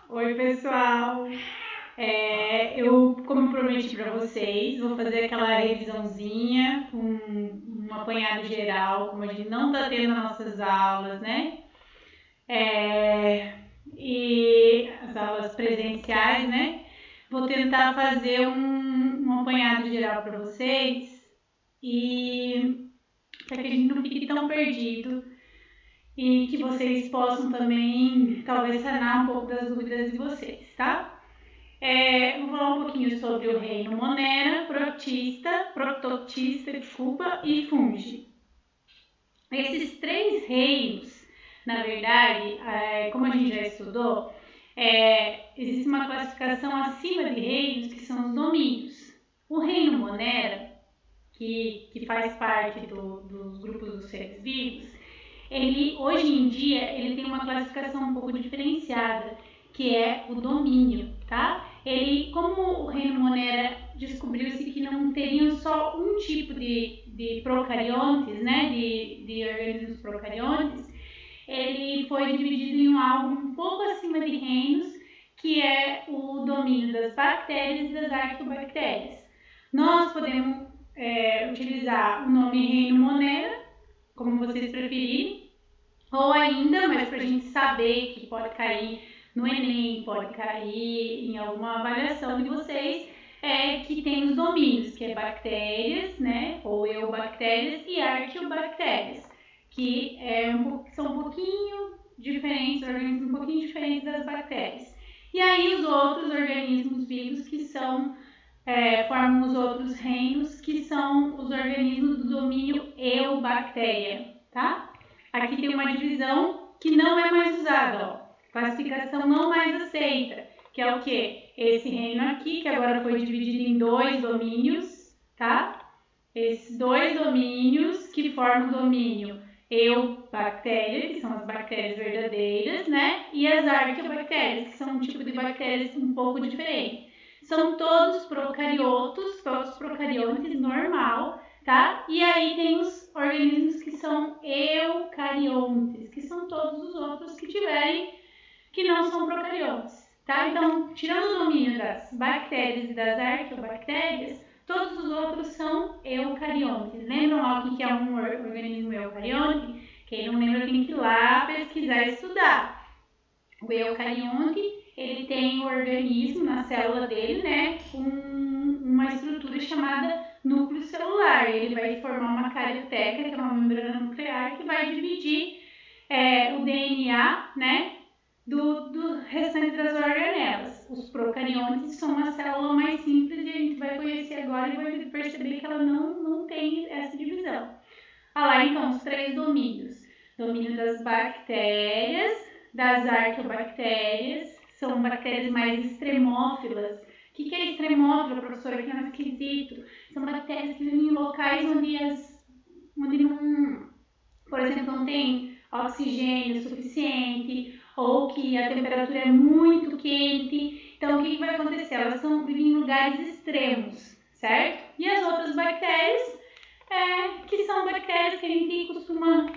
Oi, pessoal! Eu, como prometi para vocês, vou fazer aquela revisãozinha com um apanhado geral, como a gente não está tendo nas nossas aulas, né? É, e as aulas presenciais, né? Vou tentar fazer um apanhado geral para vocês e para que a gente não fique tão perdido e que vocês possam também, talvez, sanar um pouco das dúvidas de vocês, tá? Vou falar um pouquinho sobre o reino Monera, Protoctista, desculpa, e Fungi. Esses três reinos, na verdade, como a gente já estudou, existe uma classificação acima de reinos que são os domínios. O reino Monera, que faz parte dos grupos dos seres vivos, ele hoje em dia ele tem uma classificação um pouco diferenciada, que é o domínio, tá? Ele, como o reino Monera descobriu-se que não teriam só um tipo de procariontes, né, de organismos procariontes, ele foi dividido em algo um pouco acima de reinos, que é o domínio das bactérias e das arqueobactérias. Nós podemos utilizar o nome reino Monera, como vocês preferirem, ou ainda, mas para a gente saber que pode cair no Enem, pode cair em alguma avaliação de vocês, que tem os domínios, que é bactérias, né, ou eubactérias e arqueobactérias, que são um pouquinho diferentes, organismos um pouquinho diferentes das bactérias. E aí os outros organismos vivos que formam os outros reinos, que são os organismos do domínio eubactéria, tá? Aqui tem uma divisão que não é mais usada, ó. Classificação não mais aceita, que é o que? Esse reino aqui, que agora foi dividido em dois domínios, tá? Esses dois domínios que formam o domínio eubactéria, que são as bactérias verdadeiras, né? E as arqueobactérias, que são um tipo de bactérias um pouco diferente. São todos procariotos, todos procariontes, normal, tá? E aí tem os organismos que são eucariontes, que são todos os outros que não são procariontes, tá? Então, tirando o domínio das bactérias e das arqueobactérias, todos os outros são eucariontes. Lembram lá o que é um organismo eucarionte? Quem não lembra tem que ir lá pesquisar e estudar. O eucarionte, ele tem o organismo na célula dele, né, uma estrutura chamada núcleo celular. Ele vai formar uma carioteca, que é uma membrana nuclear, que vai dividir o DNA, né, do restante das organelas. Os procariontes são uma célula mais simples e a gente vai conhecer agora e vai perceber que ela não tem essa divisão. Olha lá, então, os três domínios. Domínio das bactérias, das arqueobactérias, são bactérias mais extremófilas. O que é extremófila, professora? Que é mais esquisito. São bactérias que vivem em locais onde não, por exemplo, não tem oxigênio suficiente ou que a temperatura é muito quente. Então, o que vai acontecer? Elas vivem em lugares extremos, certo? E as outras bactérias, que são bactérias que a gente costuma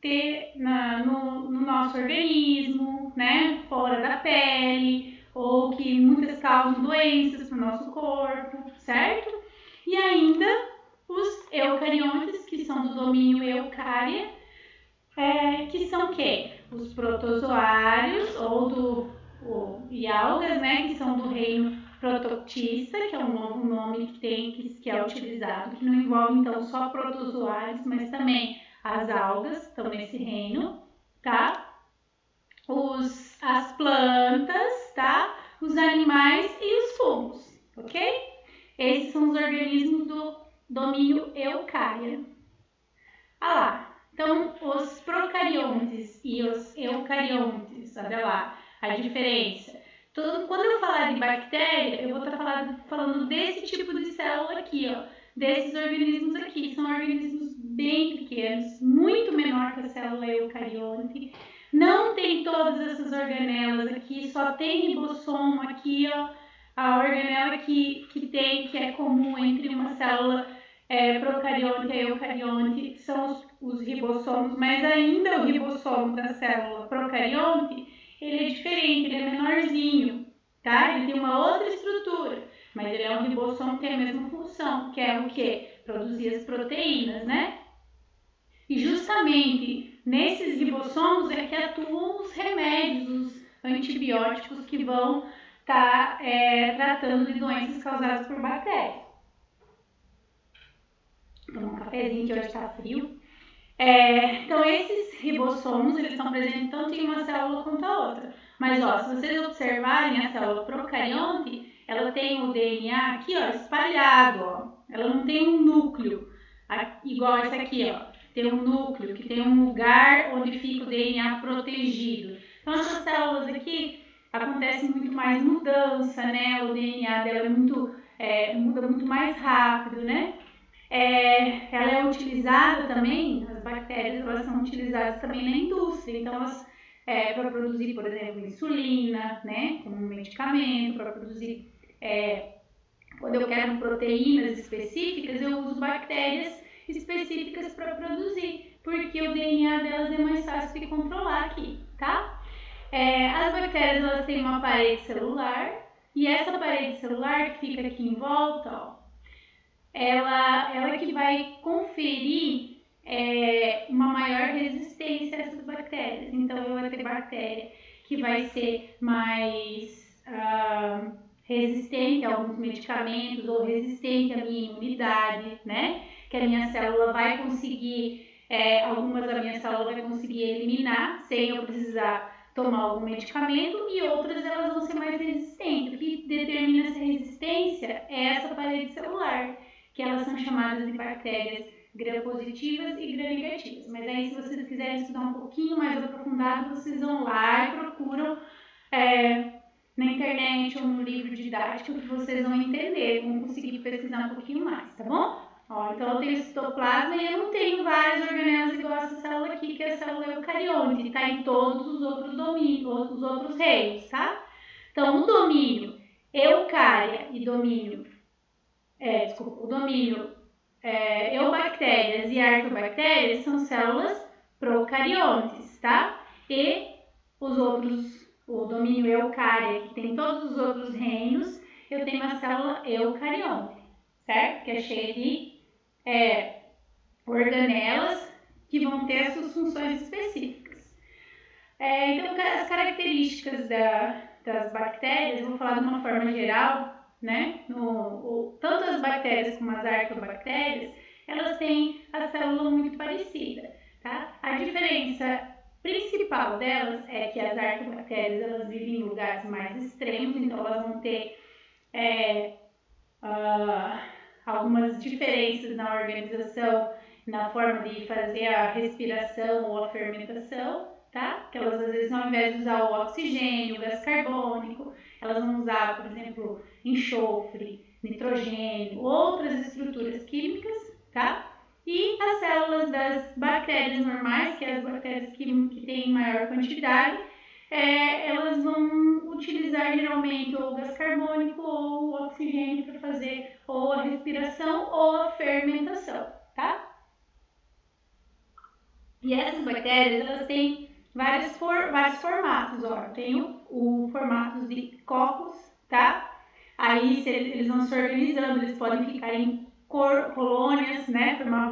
ter no nosso organismo, né? Fora da pele, ou que muitas causam doenças para o nosso corpo, certo? E ainda os eucariontes, que são do domínio eucária, que são o quê? Os protozoários e algas, né, que são do reino protoctista, que é um novo nome que é utilizado, que não envolve então só protozoários, mas também as algas estão nesse reino, tá? As plantas, tá? Os animais e os fungos, ok? Esses são os organismos do domínio eucária. Ah lá, então os procariontes e os eucariontes, olha lá a diferença. Quando eu falar de bactéria, eu vou estar falando desse tipo de célula aqui, ó, desses organismos aqui. São organismos bem pequenos, muito menor que a célula eucarionte. Não tem todas essas organelas aqui, só tem ribossomo aqui, ó. A organela que é comum entre uma célula procarionte e eucarionte são os ribossomos, mas ainda o ribossomo da célula procarionte, ele ele é diferente, ele é menorzinho, tá? Ele tem uma outra estrutura, mas ele é um ribossomo que tem a mesma função, que é o quê? Produzir as proteínas, né? E justamente nesses ribossomos é que atuam os remédios, os antibióticos que vão estar tratando de doenças causadas por bactérias. Vou tomar um cafezinho que hoje está frio. Então, esses ribossomos, eles estão presentes tanto em uma célula quanto a outra. Mas, ó, se vocês observarem a célula procarionte, ela tem o DNA aqui, ó, espalhado, ó. Ela não tem um núcleo, igual essa aqui, ó. Tem um núcleo, que tem um lugar onde fica o DNA protegido. Então, essas células aqui, acontece muito mais mudança, né? O DNA dela muda muito mais rápido, né? Ela é utilizada também, as bactérias elas são utilizadas também na indústria, então elas para produzir, por exemplo, insulina, né, como um medicamento, para produzir, quando eu quero proteínas específicas, eu uso bactérias específicas para produzir, porque o DNA delas é mais fácil de controlar aqui, tá? As bactérias elas têm uma parede celular, e essa parede celular que fica aqui em volta, ó, ela que vai conferir uma maior resistência a essas bactérias. Então, eu vou ter bactéria que vai ser mais resistente a alguns medicamentos ou resistente à minha imunidade, né? Que a minha célula vai conseguir, algumas da minha célula vai conseguir eliminar sem eu precisar tomar algum medicamento, e outras elas vão ser mais resistentes. O que determina essa resistência é essa parede celular, que elas são chamadas de bactérias gram-positivas e gram-negativas. Mas aí, se vocês quiserem estudar um pouquinho mais aprofundado, vocês vão lá e procuram na internet ou no livro didático, que vocês vão entender, vão conseguir pesquisar um pouquinho mais, tá bom? Ó, então, eu tenho citoplasma e eu não tenho várias organelas igual essa célula aqui, que é a célula eucarionte, está em todos os outros domínios, os outros reinos, tá? Então, o domínio eucária e domínio o domínio eubactérias e arqueobactérias são células procariontes, tá? E os outros, o domínio eucária, que tem todos os outros reinos, eu tenho uma célula eucarionte, certo? Que é cheia de organelas que vão ter as suas funções específicas. Então, as características das bactérias, eu vou falar de uma forma geral, né? Tanto as bactérias como as arqueobactérias, elas têm a célula muito parecida, tá? A diferença principal delas é que as arqueobactérias elas vivem em lugares mais extremos, então elas vão ter algumas diferenças na organização, na forma de fazer a respiração ou a fermentação, tá? Que elas, às vezes, ao invés de usar o oxigênio, o gás carbônico, elas vão usar, por exemplo, enxofre, nitrogênio, outras estruturas químicas, tá? E as células das bactérias normais, que é as bactérias que têm maior quantidade, elas vão utilizar geralmente ou o gás carbônico ou o oxigênio para fazer ou a respiração ou a fermentação, tá? E essas bactérias, elas têm vários formatos, ó. Tem o formato de cocos, tá? Aí eles vão se organizando, eles podem ficar em colônias, né? Formar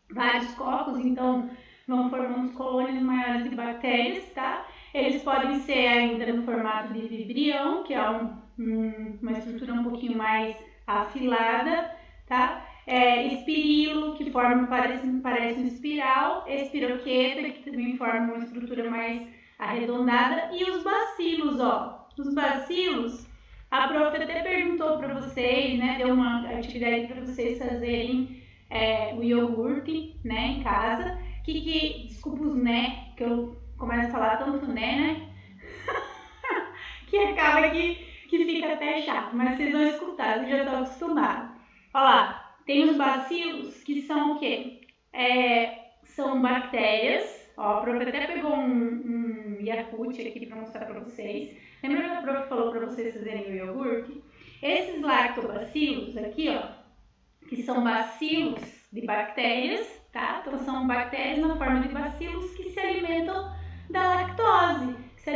vários cocos, então vão formando colônias maiores de bactérias, tá? Eles podem ser ainda no formato de vibrião, que é uma estrutura um pouquinho mais afilada, tá? Espirilo, que parece uma espiral, espiroqueta, que também forma uma estrutura mais arredondada, e os bacilos, ó. Os bacilos, a prof até perguntou para vocês, né? Deu uma atividade para vocês fazerem o iogurte, né, em casa. Desculpa os né, que eu começo a falar tanto né? Que acaba que fica até chato, mas vocês vão escutar, vocês já estão acostumados. Olha lá, tem os bacilos, que são o quê? São bactérias. Ó, a prof até pegou um Yakult aqui para mostrar para vocês. Lembra que a prof falou para vocês fazerem o iogurte? Esses lactobacilos aqui, ó, que são bacilos de bactérias, tá? Então são bactérias na forma de bacilos que se alimentam da lactose, que se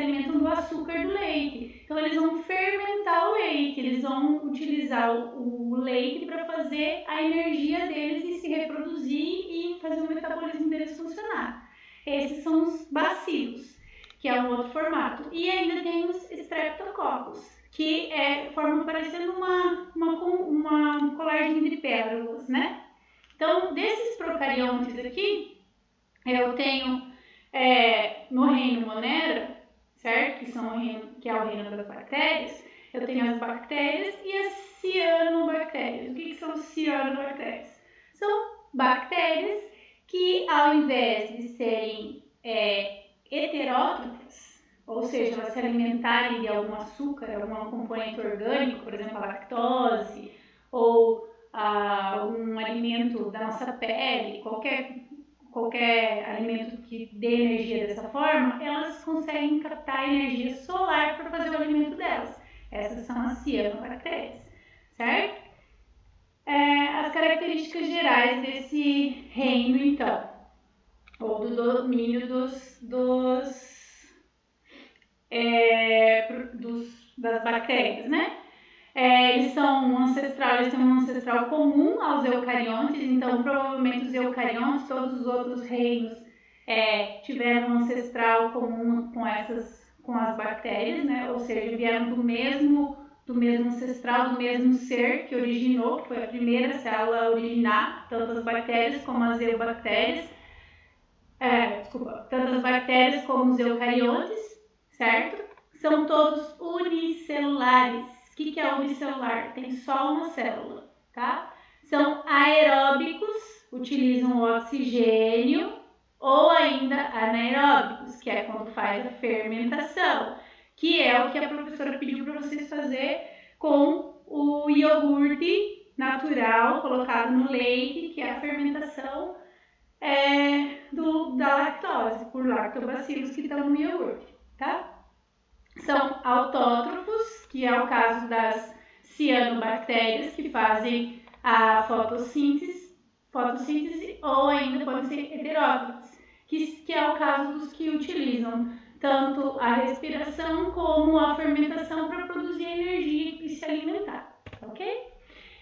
açúcar do leite. Então, eles vão fermentar o leite, eles vão utilizar o leite para fazer a energia deles e se reproduzir e fazer o metabolismo deles funcionar. Esses são os bacilos, que é um outro formato. E ainda tem os streptococcus, que formam parecendo uma colarzinha de pérolas, né? Então, desses procariontes aqui, eu tenho no reino Monera, certo? Que é o reino das bactérias, eu tenho as bactérias e as cianobactérias. O que são cianobactérias? São bactérias que, ao invés de serem heterótrofas, ou seja, elas se alimentarem de algum açúcar, algum componente orgânico, por exemplo, a lactose, ou algum alimento da nossa pele, qualquer alimento que dê energia dessa forma, elas conseguem captar energia solar para fazer o alimento delas. Essas são as cianobactérias, certo? As características gerais desse reino, então, ou do domínio das bactérias, né? Eles são eles têm um ancestral comum aos eucariontes, então provavelmente os eucariontes, todos os outros reinos, tiveram um ancestral comum com as bactérias, né? Ou seja, vieram do mesmo ancestral, do mesmo ser que originou, que foi a primeira célula a originar, tanto as bactérias como as eubactérias, tanto as bactérias como os eucariontes, certo? São todos unicelulares. O que é unicelular? Tem só uma célula, tá? São aeróbicos, utilizam o oxigênio, ou ainda anaeróbicos, que é quando faz a fermentação, que é o que a professora pediu para vocês fazer com o iogurte natural colocado no leite, que é a fermentação da lactose, por lactobacilos que estão no iogurte, tá? São autótrofos, que é o caso das cianobactérias, que fazem a fotossíntese, ou ainda podem ser heterótrofos, que é o caso dos que utilizam tanto a respiração como a fermentação para produzir energia e se alimentar, ok?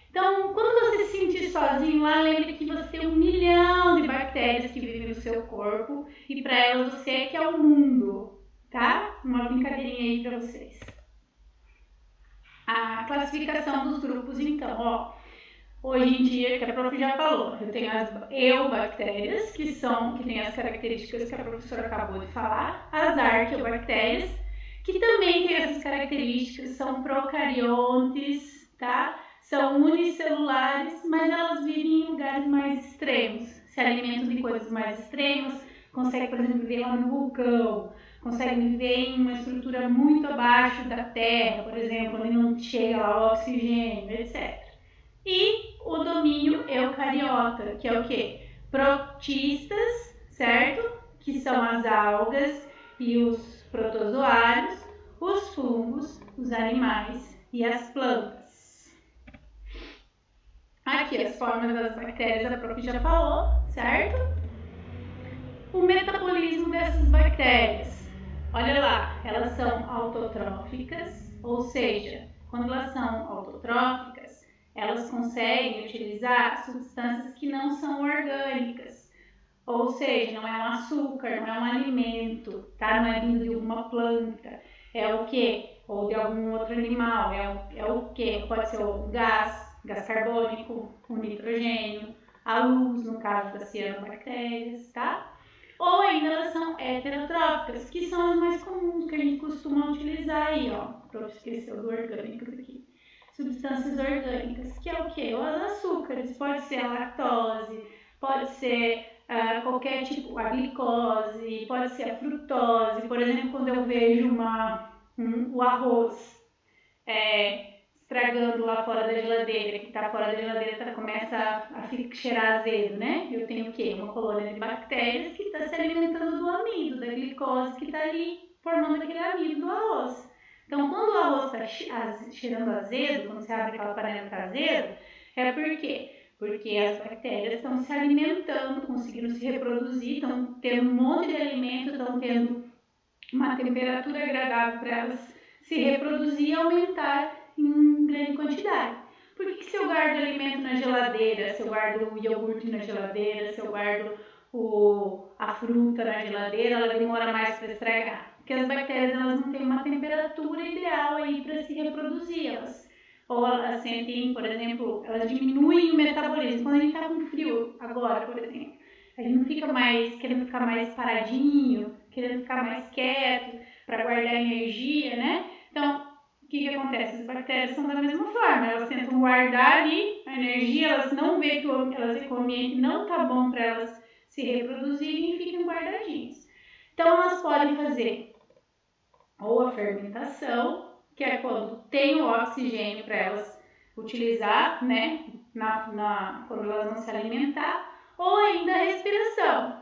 Então, quando você se sentir sozinho lá, lembre que você tem 1 milhão de bactérias que vivem no seu corpo e para elas você é que é o mundo, tá? Uma brincadeirinha aí para vocês. A classificação dos grupos, então, ó. Hoje em dia, que a prof já falou, eu tenho as eubactérias, que têm as características que a professora acabou de falar, as arqueobactérias, que também têm essas características, são procariontes, tá? São unicelulares, mas elas vivem em lugares mais extremos, se alimentam de coisas mais extremas, conseguem, por exemplo, viver lá no vulcão, conseguem viver em uma estrutura muito abaixo da terra, por exemplo, onde não chega lá o oxigênio, etc. E o domínio eucariota, que é o quê? Protistas, certo? Que são as algas e os protozoários, os fungos, os animais e as plantas. Aqui as formas das bactérias a prof já falou, certo? O metabolismo dessas bactérias. Olha lá, elas são autotróficas, ou seja, quando elas são autotróficas, elas conseguem utilizar substâncias que não são orgânicas, ou seja, não é um açúcar, não é um alimento, tá? Não é vindo de uma planta, é o que? Ou de algum outro animal, é o que? Pode ser o gás carbônico, o nitrogênio, a luz, no caso das cianobactérias, tá? Ou ainda elas são heterotróficas, que são as mais comuns que a gente costuma utilizar aí, ó. Prof, esqueceu do orgânicos aqui. Substâncias orgânicas, que é o quê? Os açúcares, pode ser a lactose, pode ser qualquer tipo, a glicose, pode ser a frutose. Por exemplo, quando eu vejo o arroz estragando lá fora da geladeira, que está fora da geladeira começa a cheirar azedo, né? Eu tenho o quê? Uma colônia de bactérias que está se alimentando do amido, da glicose que está ali formando aquele amido do arroz. Então, quando o arroz está cheirando azedo, quando você abre aquela panela que está azedo, é por quê? Porque as bactérias estão se alimentando, conseguindo se reproduzir, estão tendo um monte de alimento, estão tendo uma temperatura agradável para elas se reproduzir e aumentar em grande quantidade. Por que se eu guardo alimento na geladeira, se eu guardo o iogurte na geladeira, se eu guardo a fruta na geladeira, ela demora mais para estragar? Porque as bactérias elas não têm uma temperatura ideal aí para se reproduzir. Ou elas sentem, por exemplo, elas diminuem o metabolismo. Quando a gente está com frio agora, por exemplo, a gente não fica mais querendo ficar mais paradinho, querendo ficar mais quieto para guardar energia, né? Então, o que acontece? As bactérias são da mesma forma, elas tentam guardar ali a energia, elas não veem que o ambiente não está bom para elas se reproduzirem e ficam guardadinhas. Então, elas podem fazer ou a fermentação, que é quando tem o oxigênio para elas utilizar, né, quando elas vão se alimentar, ou ainda a respiração.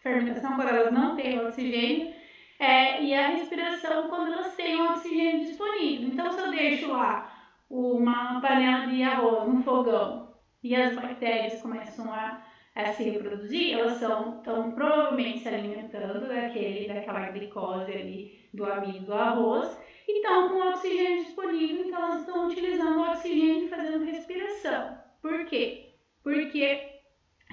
Fermentação quando elas não têm o oxigênio, e a respiração quando elas têm o oxigênio disponível. Então, se eu deixo lá uma panela de arroz no fogão e as bactérias começam a se reproduzir, elas estão provavelmente se alimentando daquela glicose ali do amido do arroz e estão com o oxigênio disponível, então elas estão utilizando o oxigênio e fazendo respiração. Por quê? Porque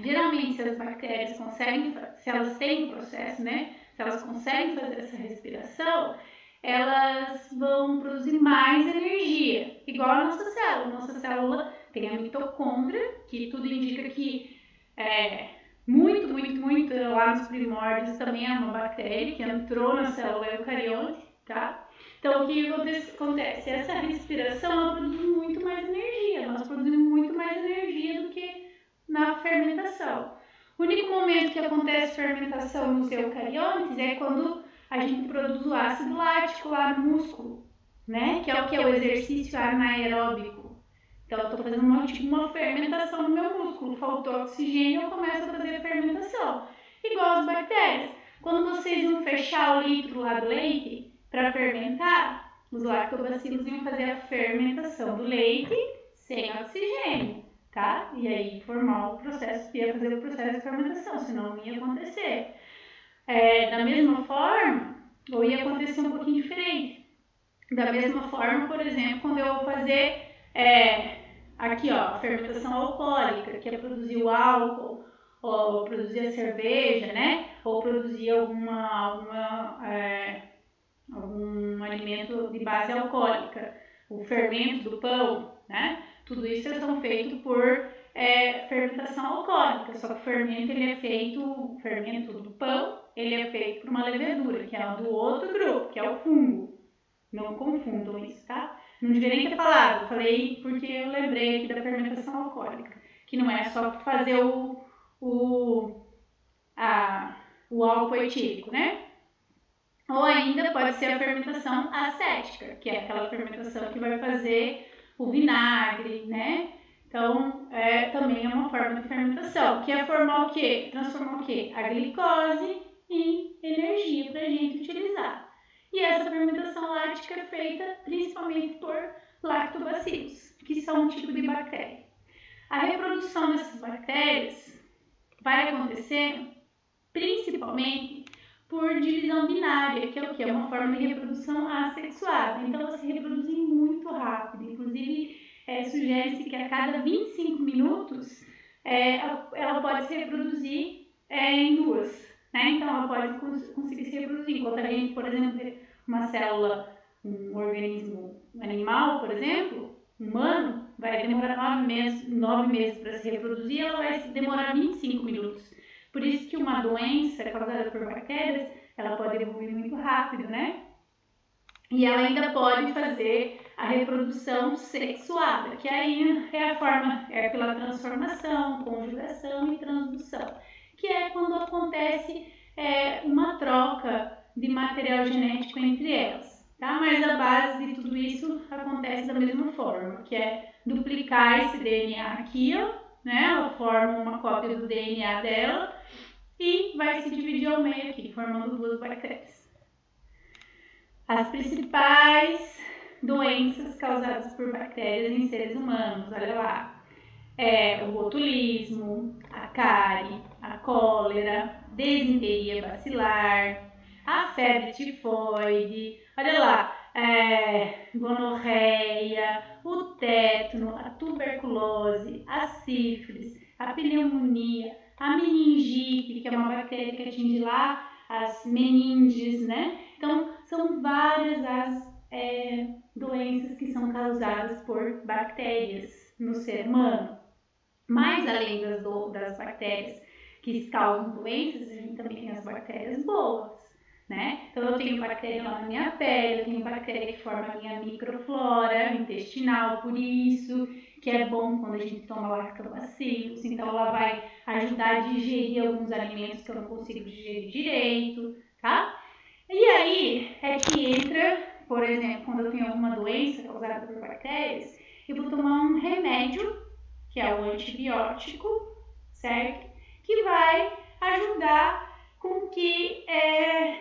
geralmente se as bactérias conseguem, se elas têm um processo, né? Se elas conseguem fazer essa respiração, elas vão produzir mais energia, igual a nossa célula. Nossa célula tem a mitocôndria, que tudo indica que muito lá nos primórdios também é uma bactéria que entrou na célula eucarionte, tá? Então, o que acontece? Essa respiração, ela produz muito mais energia, nós produzimos muito mais energia do que na fermentação. O único momento que acontece fermentação nos eucariontes é quando a gente produz o ácido lático lá no músculo, né? Que é o que? O exercício anaeróbico. Então, eu estou fazendo uma fermentação no meu músculo, faltou oxigênio, eu começo a fazer a fermentação. Igual as bactérias. Quando vocês iam fechar o litro lá do leite para fermentar, os lactobacilos iam fazer a fermentação do leite sem oxigênio, tá? E aí formar o processo, ia fazer o processo de fermentação, senão não ia acontecer. Da mesma forma, ou ia acontecer um pouquinho diferente. Da mesma forma, por exemplo, quando eu vou fazer aqui, ó, a fermentação alcoólica, que é produzir o álcool, ou produzir a cerveja, né? Ou produzir algum alimento de base alcoólica, o fermento do pão, né? Tudo isso são feitos por fermentação alcoólica, só que o fermento do pão, ele é feito por uma levedura, que é do outro grupo, que é o fungo. Não confundam isso, tá? Não deveria nem ter falado, falei porque eu lembrei aqui da fermentação alcoólica, que não é só fazer o álcool etílico, né? Ou ainda pode ser a fermentação acética, que é aquela fermentação que vai fazer o vinagre, né? Então, também é uma forma de fermentação, que é formar o quê? Transformar o quê? A glicose em energia para a gente utilizar. E essa fermentação láctica é feita principalmente por lactobacilos, que são um tipo de bactéria. A reprodução dessas bactérias vai acontecer principalmente por divisão binária, que é o que? É uma forma de reprodução assexuada. Então, elas se reproduzem muito rápido. Inclusive, sugere-se que a cada 25 minutos ela pode se reproduzir em duas. Né? Então, ela pode conseguir se reproduzir. Enquanto a gente, por exemplo, uma célula, um organismo animal, por exemplo, humano, vai demorar 9 meses para se reproduzir, ela vai demorar 25 minutos. Por isso que uma doença causada por bactérias, ela pode evoluir muito rápido, né? E ela ainda pode fazer a reprodução sexuada, que aí é pela transformação, conjugação e transdução, que é quando acontece uma troca de material genético entre elas, tá? Mas a base de tudo isso acontece da mesma forma, que é duplicar esse DNA aqui, ó, né? Ela forma uma cópia do DNA dela e vai se dividir ao meio aqui, formando duas bactérias. As principais doenças causadas por bactérias em seres humanos, olha lá, o botulismo, a cárie, a cólera, desinteria bacilar, a febre tifoide, olha lá, gonorreia, o tétano, a tuberculose, a sífilis, a pneumonia, a meningite, que é uma bactéria que atinge lá as meninges, né? Então, são várias as doenças que são causadas por bactérias no ser humano. Mas, além das bactérias que causam doenças, a gente também tem as bactérias boas, né? Então, eu tenho bactéria lá na minha pele, eu tenho bactéria que forma a minha microflora intestinal, por isso que é bom quando a gente toma lactobacilos. Então, ela vai ajudar a digerir alguns alimentos que eu não consigo digerir direito, tá? E aí é que entra, por exemplo, quando eu tenho alguma doença causada por bactérias, eu vou tomar um remédio, que é o antibiótico, certo? Que vai ajudar com que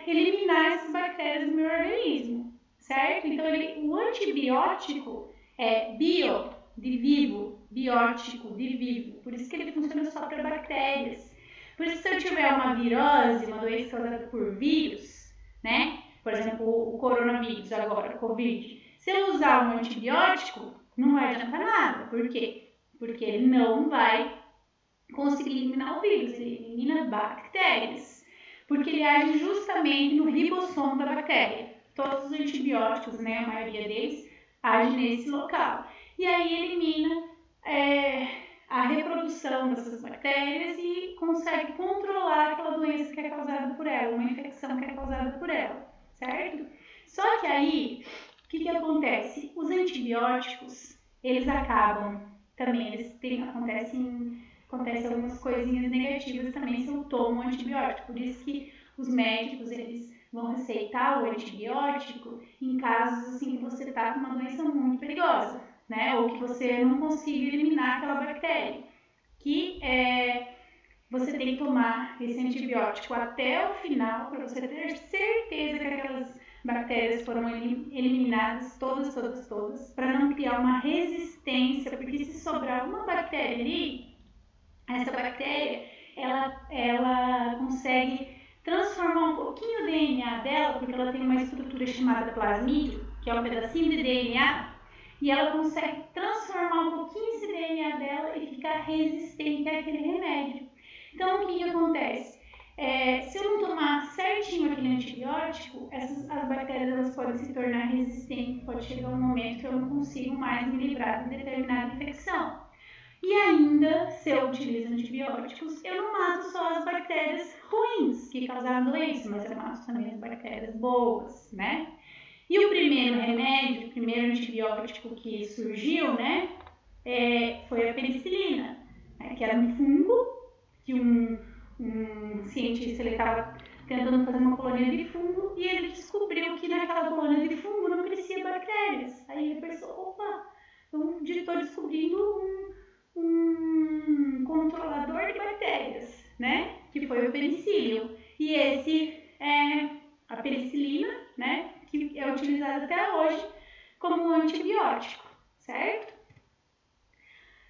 eliminar essas bactérias do meu organismo, certo? Então, o antibiótico é bio, de vivo, biótico, de vivo. Por isso que ele funciona só para bactérias. Por isso, se eu tiver uma virose, uma doença causada por vírus, né? Por exemplo, o coronavírus agora, o Covid. Se eu usar um antibiótico, não vai adiantar nada. Por quê? Porque ele não vai conseguir eliminar o vírus, ele elimina bactérias. Porque ele age justamente no ribossomo da bactéria. Todos os antibióticos, né, a maioria deles, agem nesse local. E aí elimina a reprodução dessas bactérias e consegue controlar aquela doença que é causada por ela, uma infecção que é causada por ela, certo? Só que aí, o que acontece? Os antibióticos, eles acabam também, acontecem algumas coisinhas negativas também se eu tomo um antibiótico, por isso que os médicos, eles vão receitar o antibiótico em casos assim que você está com uma doença muito perigosa, né? Ou que você não consiga eliminar aquela bactéria, que você tem que tomar esse antibiótico até o final para você ter certeza que aquelas bactérias foram eliminadas todas, para não criar uma resistência, porque se sobrar uma bactéria ali, essa bactéria, ela consegue transformar um pouquinho o DNA dela, porque ela tem uma estrutura chamada plasmídio, que é um pedacinho de DNA, e ela consegue transformar um pouquinho esse DNA dela e ficar resistente àquele remédio. Então, o que acontece? Se eu não tomar certinho aquele antibiótico, as bactérias elas podem se tornar resistentes, pode chegar um momento que eu não consigo mais me livrar de determinada infecção. E ainda, se eu utilizo antibióticos, eu não mato só as bactérias ruins que causaram doença, mas eu mato também as bactérias boas, né? E o primeiro remédio, o primeiro antibiótico que surgiu, né, foi a penicilina, né, que era um fungo que um cientista estava tentando fazer uma colônia de fungo e ele descobriu que naquela colônia de fungo não crescia bactérias. Aí ele pensou, opa, então estou descobrindo um controlador de bactérias, né? Que foi o penicílio. E esse é a penicilina, né? Que é utilizada até hoje como um antibiótico, certo?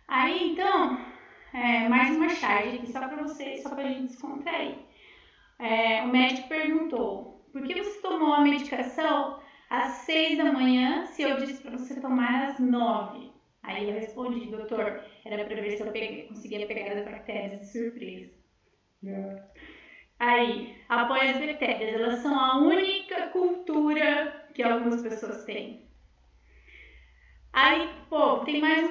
Aí, então, mais uma charge aqui só para vocês, só para a gente descontrair. O médico perguntou, por que você tomou a medicação às 6 da manhã se eu disse para você tomar às 9? Aí eu respondi, doutor, era para ver se eu conseguia pegar as bactérias de surpresa. Aí, apoia as bactérias, elas são a única cultura que algumas pessoas têm. Aí, tem mais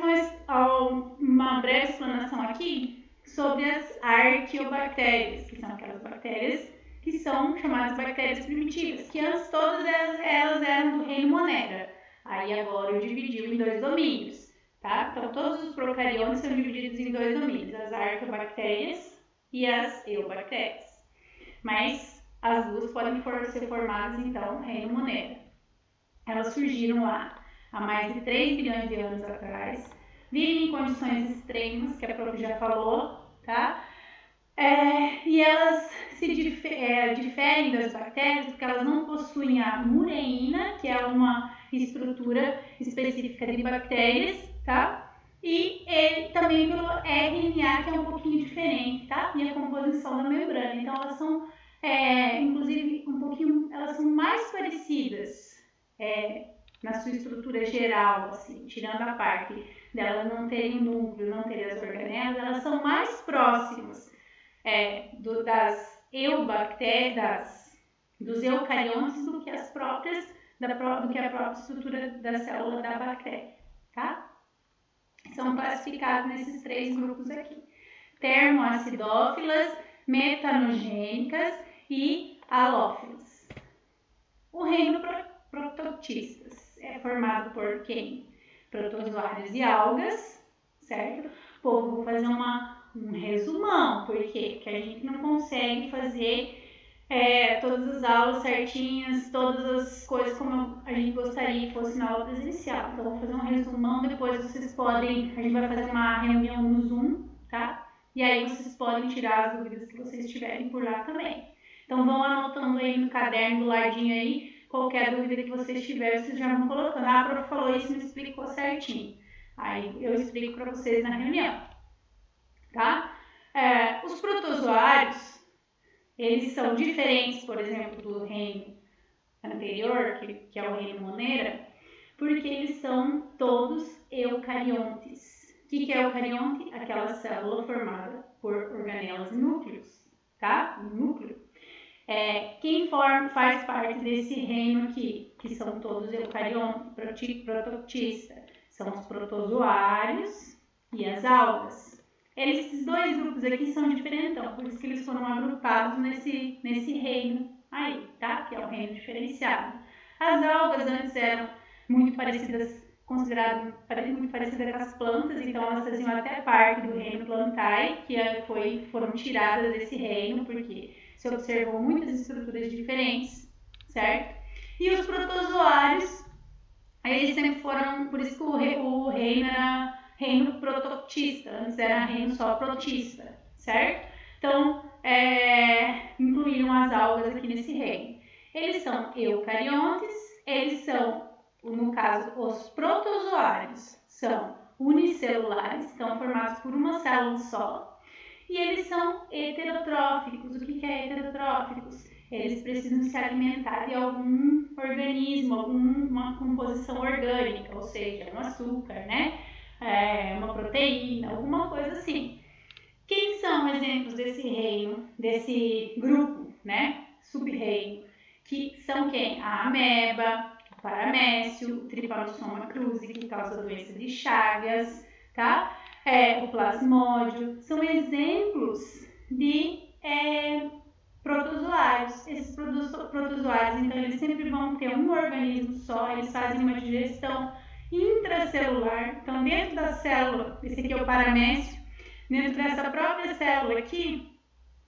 uma breve explanação aqui sobre as arqueobactérias, que são aquelas bactérias que são chamadas bactérias primitivas, que antes todas elas eram do reino Monera. Aí agora eu dividi em 2 domínios, tá? Então todos os procariontes são divididos em 2 domínios, as arqueobactérias e as eubactérias. Mas as duas podem ser formadas então no reino Monera. Elas surgiram lá há mais de 3 bilhões de anos atrás, vivem em condições extremas, que a Prof já falou, tá? E elas se diferem das bactérias porque elas não possuem a mureína, que é uma estrutura específica de bactérias, tá? E também pelo RNA, que é um pouquinho diferente, tá? E a composição da membrana. Então, elas são inclusive um pouquinho, elas são mais parecidas na sua estrutura geral, assim, tirando a parte delas não terem núcleo, não terem as organelas, elas são mais próximas das eubactérias, dos eucariontes do que a própria estrutura da célula da bactéria, tá? São classificados nesses 3 grupos aqui: termoacidófilas, metanogênicas e halófilas. O reino prototistas é formado por quem? Protozoários e algas, certo? Pô, vou fazer um resumão, por quê? Porque a gente não consegue fazer todas as aulas certinhas, todas as coisas como a gente gostaria que fosse na aula presencial. Então, vou fazer um resumão, depois vocês podem, a gente vai fazer uma reunião no Zoom, tá? E aí vocês podem tirar as dúvidas que vocês tiverem por lá também. Então, vão anotando aí no caderno do ladinho aí, qualquer dúvida que vocês tiverem, vocês já vão colocando. A prof falou isso e me explicou certinho. Aí eu explico para vocês na reunião, tá? Os protozoários, eles são diferentes, por exemplo, do reino anterior, que é o reino Monera, porque eles são todos eucariontes. O que é eucarionte? Aquela célula formada por organelas e núcleos, tá? O núcleo. Quem faz parte desse reino aqui, que são todos eucariontes, prototistas, são os protozoários e as algas. Esses 2 grupos aqui são diferentão, por isso que eles foram agrupados nesse reino aí, tá? Que é o reino diferenciado. As algas antes eram muito parecidas, consideradas muito parecidas com as plantas, então elas faziam até parte do reino Plantae, que foram tiradas desse reino, porque se observam muitas estruturas diferentes, certo? E os protozoários, eles sempre foram, por isso que o reino era reino prototista, antes era reino só protista, certo? Então, incluíram as algas aqui nesse reino. Eles são eucariontes, eles são, no caso, os protozoários são unicelulares, estão formados por uma célula só, e eles são heterotróficos. O que é heterotróficos? Eles precisam se alimentar de algum organismo, alguma composição orgânica, ou seja, um açúcar, né? Uma proteína, alguma coisa assim. Quem são exemplos desse reino, desse grupo, né? Sub-reino, que são quem? A ameba, o paramécio, o Trypanosoma cruzi, que causa a doença de Chagas, tá? O plasmódio, são exemplos de protozoários. Esses protozoários, então, eles sempre vão ter um organismo só, eles fazem uma digestão intracelular. Então, dentro da célula, esse aqui é o paramécio, dentro dessa própria célula aqui,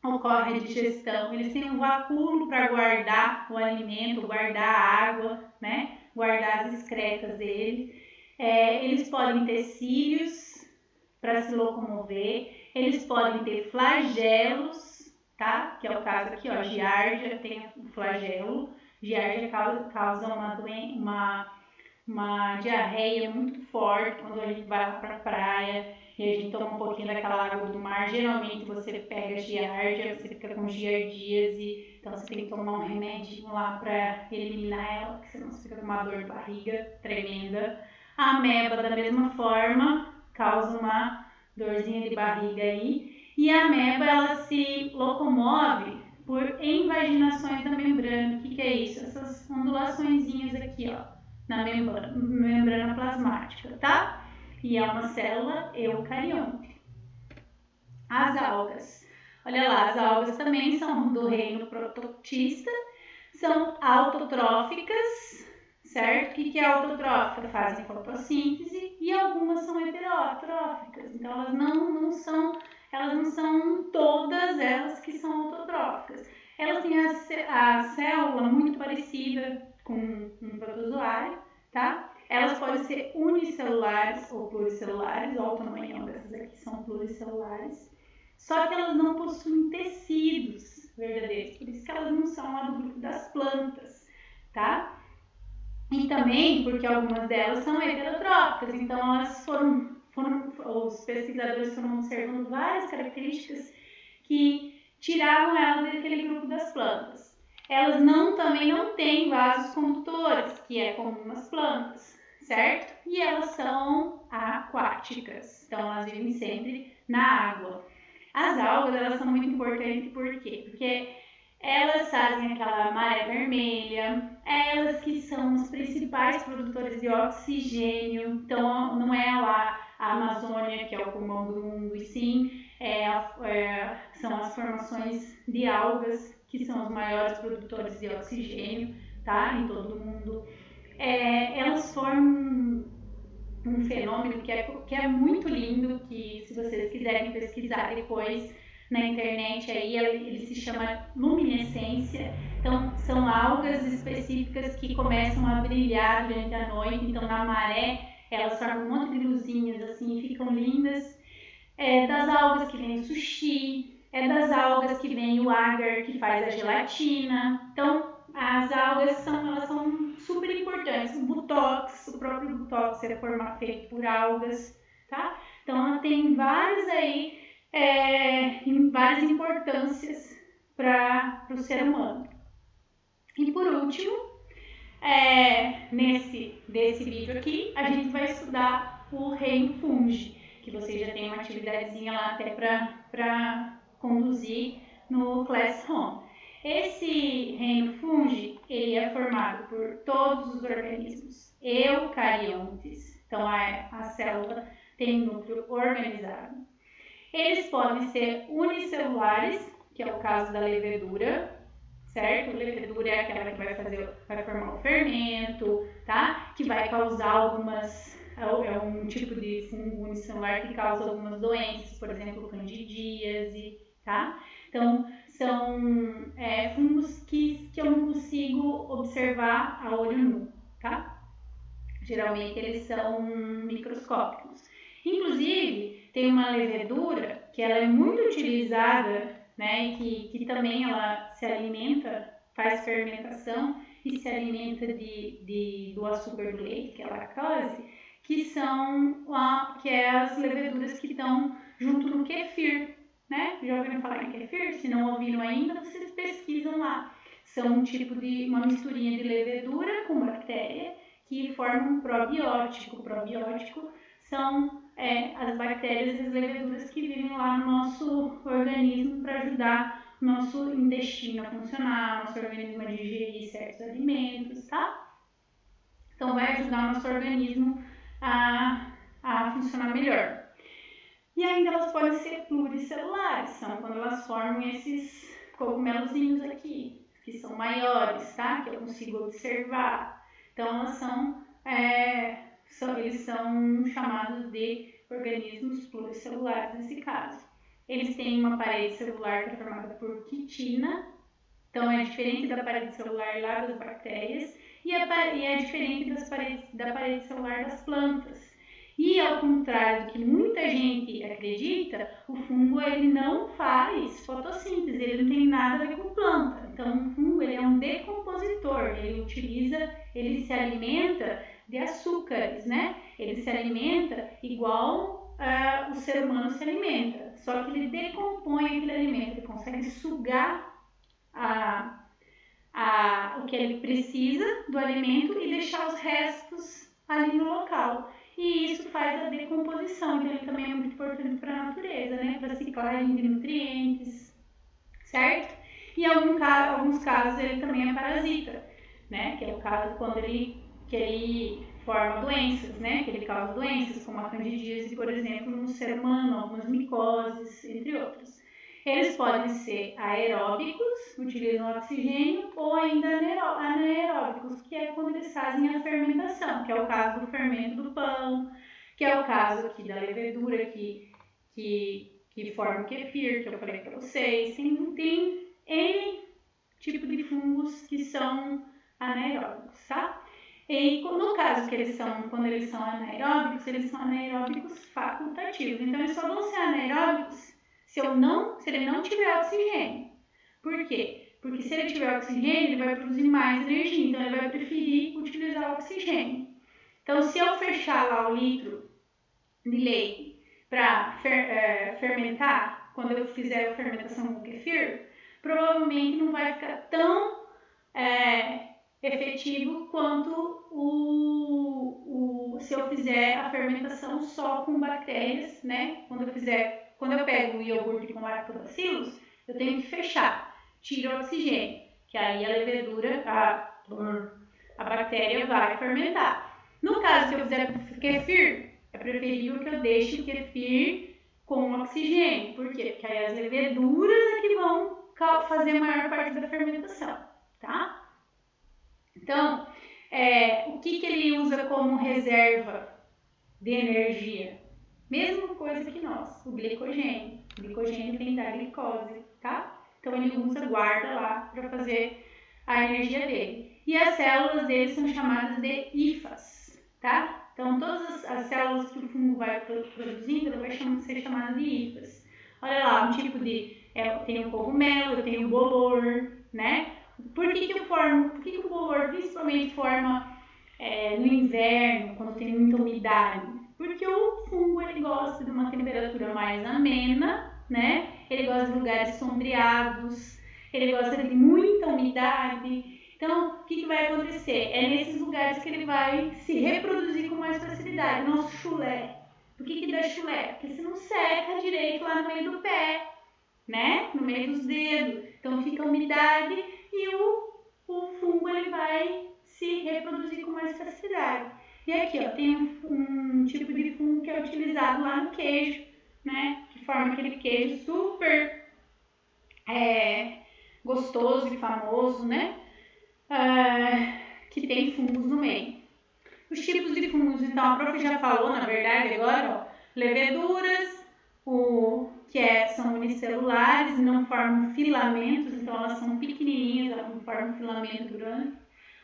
ocorre a digestão. Eles têm um vacúolo para guardar o alimento, guardar a água, né? Guardar as excretas deles. Eles podem ter cílios para se locomover, eles podem ter flagelos, tá? Que é o caso aqui, ó, giardia tem o flagelo. Giardia causa uma diarreia muito forte quando a gente vai para a praia e a gente toma um pouquinho daquela água do mar. Geralmente você pega giardia, você fica com giardíase, então você tem que tomar um remedinho lá para eliminar ela, porque senão você fica com uma dor de barriga tremenda. A ameba, da mesma forma, causa uma dorzinha de barriga aí. E a ameba, ela se locomove por invaginações da membrana. O que é isso? Essas ondulaçõezinhas aqui, ó, na membrana plasmática, tá? E é uma célula eucarionte. As algas. Olha lá, as algas também são do reino prototista, são autotróficas, certo? O que é autotrófica? Fazem fotossíntese e algumas são heterotróficas. Então, elas não são todas elas que são autotróficas. Elas têm a célula muito parecida com um protozoário, tá? Elas podem ser unicelulares ou pluricelulares, olha o tamanho dessas aqui, são pluricelulares. Só que elas não possuem tecidos verdadeiros, por isso que elas não são lá do grupo das plantas, tá? E também porque algumas delas são heterotróficas, então elas os pesquisadores foram observando várias características que tiravam ela daquele grupo das plantas. Elas também não têm vasos condutores, que é comum nas plantas, certo? E elas são aquáticas, então elas vivem sempre na água. As algas, elas são muito importantes, por quê? Porque elas fazem aquela maré vermelha, elas que são os principais produtores de oxigênio, então não é lá a Amazônia, que é o pulmão do mundo, e sim são as formações de algas, que são os maiores produtores de oxigênio, tá? Em todo o mundo. Elas formam um fenômeno que é muito lindo, que se vocês quiserem pesquisar depois na internet, aí ele se chama luminescência. Então, são algas específicas que começam a brilhar durante a noite, então na maré elas formam um monte de luzinhas assim e ficam lindas. Das algas que vem o sushi, das algas que vem o agar, que faz a gelatina. Então, as algas elas são super importantes. O botox, o próprio botox é feito por algas, tá? Então, ela tem várias várias importâncias para o ser humano. E por último, desse vídeo aqui, a gente vai estudar o reino fungi, que você já tem uma atividadezinha lá até para conduzir no Classroom. Esse reino fungi, ele é formado por todos os organismos eucariontes, então a célula tem um núcleo organizado. Eles podem ser unicelulares, que é o caso da levedura, certo? A levedura é aquela que vai formar o fermento, tá? Que vai causar é um tipo de fungo unicelular que causa algumas doenças, por exemplo, candidíase, tá? Então, são fungos que eu não consigo observar a olho nu, tá? Geralmente eles são microscópicos. Inclusive, tem uma levedura que ela é muito utilizada, né, que também ela se alimenta, faz fermentação e se alimenta do açúcar do leite, que é a lactose, que é as leveduras que estão junto no kefir, né? Já ouviram falar em kefir? Se não ouviram ainda, vocês pesquisam lá. São uma misturinha de levedura com bactéria que formam um probiótico. O probiótico são as bactérias e as leveduras que vivem lá no nosso organismo para ajudar o nosso intestino a funcionar, nosso organismo a digerir certos alimentos, tá? Então vai ajudar o nosso organismo a funcionar melhor. E ainda elas podem ser pluricelulares, são quando elas formam esses cogumelozinhos aqui, que são maiores, tá? Que eu consigo observar. Então eles são chamados de organismos pluricelulares nesse caso. Eles têm uma parede celular que é formada por quitina, então é diferente da parede celular lá das bactérias e é diferente da parede celular das plantas. E ao contrário do que muita gente acredita, o fungo ele não faz fotossíntese, ele não tem nada a ver com planta. Então o fungo ele é um decompositor, ele se alimenta de açúcares, né? Ele se alimenta igual o ser humano se alimenta, só que ele decompõe aquele alimento, ele consegue sugar o que ele precisa do alimento e deixar os restos ali no local. E isso faz a decomposição, então ele também é muito importante para a natureza, né? Para a ciclagem de nutrientes, certo? E em alguns casos ele também é parasita, né? Que é o caso quando que ele forma doenças, né? Que ele causa doenças, como a candidíase, por exemplo, no ser humano, algumas micoses, entre outros. Eles podem ser aeróbicos, utilizam oxigênio, ou ainda anaeróbicos, que é quando eles fazem a fermentação, que é o caso do fermento do pão, que é o caso aqui da levedura que forma o kefir, que eu falei para vocês. Tem N tipo de fungos que são anaeróbicos, tá? E no caso quando eles são anaeróbicos, eles são anaeróbicos facultativos. Então, eles só vão ser anaeróbicos se ele não tiver oxigênio. Por quê? Porque se ele tiver oxigênio, ele vai produzir mais energia, então ele vai preferir utilizar o oxigênio. Então, se eu fechar lá o litro de leite para fermentar, quando eu fizer a fermentação com kefir, provavelmente não vai ficar tão efetivo quanto se eu fizer a fermentação só com bactérias, né? Quando eu pego o iogurte com lactobacilos, eu tenho que fechar, tiro o oxigênio, que aí a levedura, a bactéria vai fermentar. No caso, se eu fizer com kefir, é preferível que eu deixe o kefir com oxigênio. Por quê? Porque aí as leveduras é que vão fazer a maior parte da fermentação, tá? Então, o que ele usa como reserva de energia? Mesma coisa que nós, o glicogênio. O glicogênio vem da glicose, tá? Então ele usa, guarda lá para fazer a energia dele. E as células dele são chamadas de hifas, tá? Então todas as células que o fungo vai produzindo, ela vai ser chamada de hifas. Olha lá, um tipo de... eu tenho o cogumelo, eu tenho o bolor, né? Por que o bolor principalmente forma no inverno, quando tem muita umidade? Porque o fungo ele gosta de uma temperatura mais amena, né? Ele gosta de lugares sombreados, ele gosta de muita umidade. Então, o que vai acontecer? É nesses lugares que ele vai se reproduzir com mais facilidade. Nosso chulé. Por que dá chulé? Porque você não seca direito lá no meio do pé, né? No meio dos dedos. Então, fica a umidade e o fungo ele vai se reproduzir com mais facilidade. E aqui, ó, tem um tipo de fungo que é utilizado lá no queijo, né? Que forma aquele queijo super gostoso e famoso, né? Que tem fungos no meio. Os tipos de fungos, então, a prof já falou, na verdade, agora, ó, leveduras, são unicelulares, não formam filamentos, então elas são pequenininhas, elas não formam filamento grande.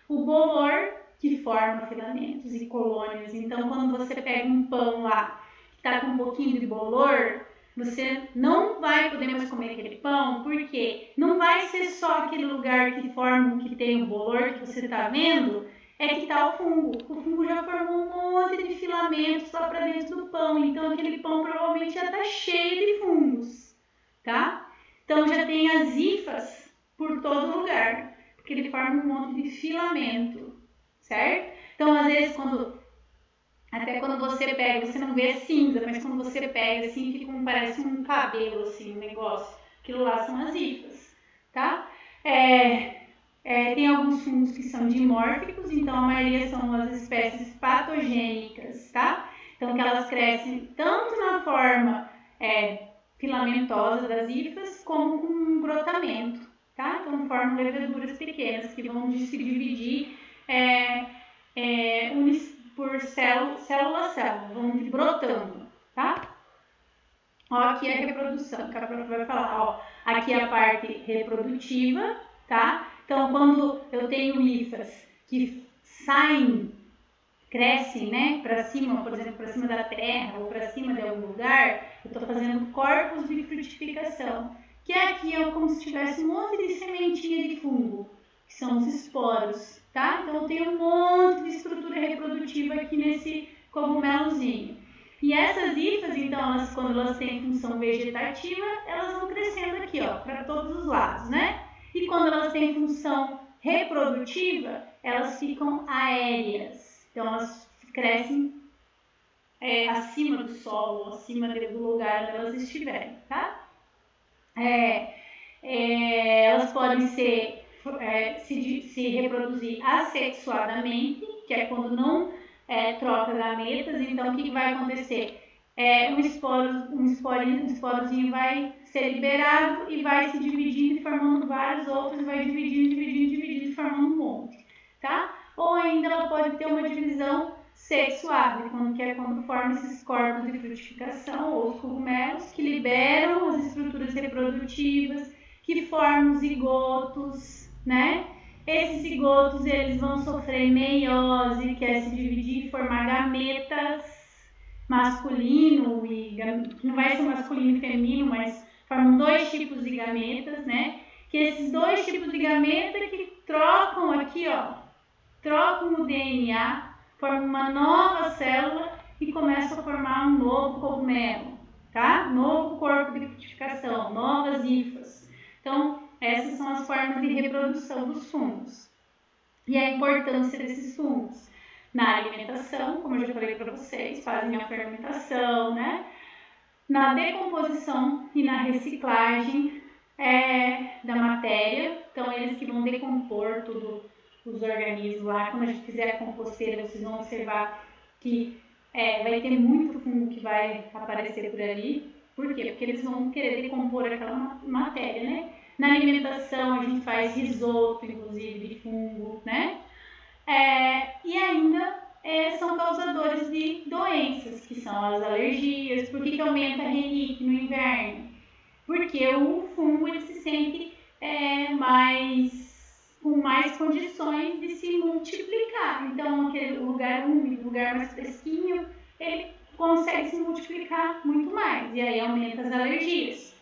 O bolor, que forma filamentos e colônias. Então, quando você pega um pão lá que está com um pouquinho de bolor, você não vai poder mais comer aquele pão, porque não vai ser só aquele lugar que tem o bolor que você está vendo, é que está o fungo. O fungo já formou um monte de filamentos lá para dentro do pão, então aquele pão provavelmente já está cheio de fungos, tá? Então já tem as hifas por todo lugar, porque ele forma um monte de filamento, certo? Então às vezes até quando você pega, você não vê cinza, mas quando você pega assim, parece um cabelo, assim, um negócio. Aquilo lá são as hifas, tá? Tem alguns fungos que são dimórficos, então a maioria são as espécies patogênicas, tá? Então que elas crescem tanto na forma filamentosa das hifas, como com um brotamento, tá? Então formam leveduras pequenas que vão se dividir por célula a célula, vão brotando, tá? Ó, aqui é a reprodução, que a prof vai falar, ó, aqui é a parte reprodutiva, tá? Então, quando eu tenho hifas que crescem, né, para cima, por exemplo, para cima da terra ou para cima de algum lugar, eu estou fazendo corpos de frutificação, que aqui é como se tivesse um monte de sementinha de fungo, que são os esporos, tá? Então, eu tenho um monte de estrutura reprodutiva aqui nesse cogumelozinho. E essas hifas, então, quando elas têm função vegetativa, elas vão crescendo aqui, ó, para todos os lados, né? E quando elas têm função reprodutiva, elas ficam aéreas. Então, elas crescem acima do solo, acima do lugar onde elas estiverem, tá? Elas podem se reproduzir assexuadamente, que é quando não troca gametas. Então, o que vai acontecer? Um esporozinho vai ser liberado e vai se dividindo e formando vários outros, vai dividindo e formando um monte, tá? Ou ainda ela pode ter uma divisão sexuada, que é quando forma esses corpos de frutificação ou os cogumelos que liberam as estruturas reprodutivas, que formam zigotos, né? Esses zigotos, eles vão sofrer meiose, que é se dividir e formar gametas masculino e não vai ser masculino e feminino, mas formam dois tipos de gametas, né? Que esses dois tipos de gameta que trocam aqui, ó, trocam o DNA, formam uma nova célula e começam a formar um novo cogumelo, tá? Novo corpo de frutificação, novas hifas. Então, essas são as formas de reprodução dos fungos. E a importância desses fungos na alimentação, como eu já falei para vocês, fazem a fermentação, né? Na decomposição e na reciclagem da matéria. Então, eles que vão decompor tudo, os organismos lá. Quando a gente fizer a composteira, vocês vão observar que vai ter muito fungo que vai aparecer por ali. Por quê? Porque eles vão querer decompor aquela matéria, né? Na alimentação, a gente faz risoto, inclusive, de fungo, né? E ainda são causadores de doenças, que são as alergias. Por que aumenta a rinite no inverno? Porque o fungo ele se sente com mais condições de se multiplicar. Então, aquele lugar úmido, lugar mais fresquinho, ele consegue se multiplicar muito mais, e aí aumenta as alergias.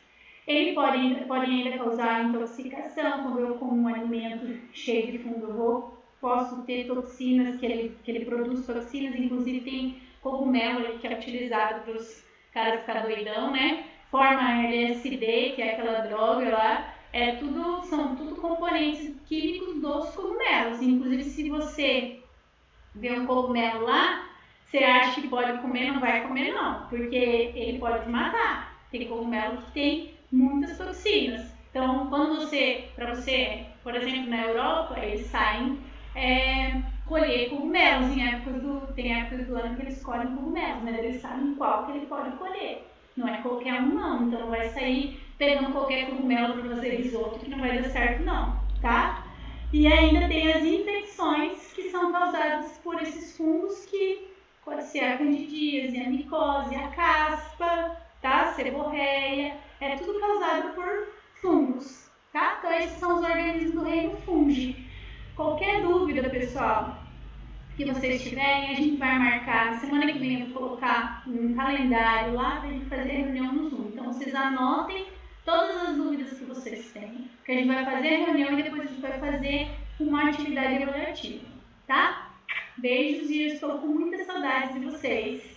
Ele pode ainda causar intoxicação. Quando eu como um alimento cheio de fungo, eu posso ter toxinas, que ele produz toxinas. Inclusive tem cogumelo que é utilizado para os caras ficar doidão, né? Forma LSD, que é aquela droga lá. São tudo componentes químicos dos cogumelos. Inclusive, se você vê um cogumelo lá, você acha que pode comer, não vai comer não, porque ele pode te matar. Tem cogumelo que tem muitas toxinas. Então, para você, por exemplo, na Europa, eles saem colher cogumelos tem épocas do ano que eles colhem cogumelos, mas eles sabem qual que ele pode colher. Não é qualquer um não, então não vai sair pegando qualquer cogumelo para fazer risoto que não vai dar certo não, tá? E ainda tem as infecções que são causadas por esses fungos, que pode ser a candidíase, a micose, a caspa, tá? A seborreia, é tudo causado por fungos, tá? Então esses são os organismos do reino fungi. Qualquer dúvida, pessoal, que vocês tiverem, a gente vai marcar. Na semana que vem eu vou colocar um calendário lá para a gente fazer reunião no Zoom. Então vocês anotem todas as dúvidas que vocês têm, que a gente vai fazer a reunião e depois a gente vai fazer uma atividade avaliativa, tá? Beijos, e eu estou com muita saudade de vocês.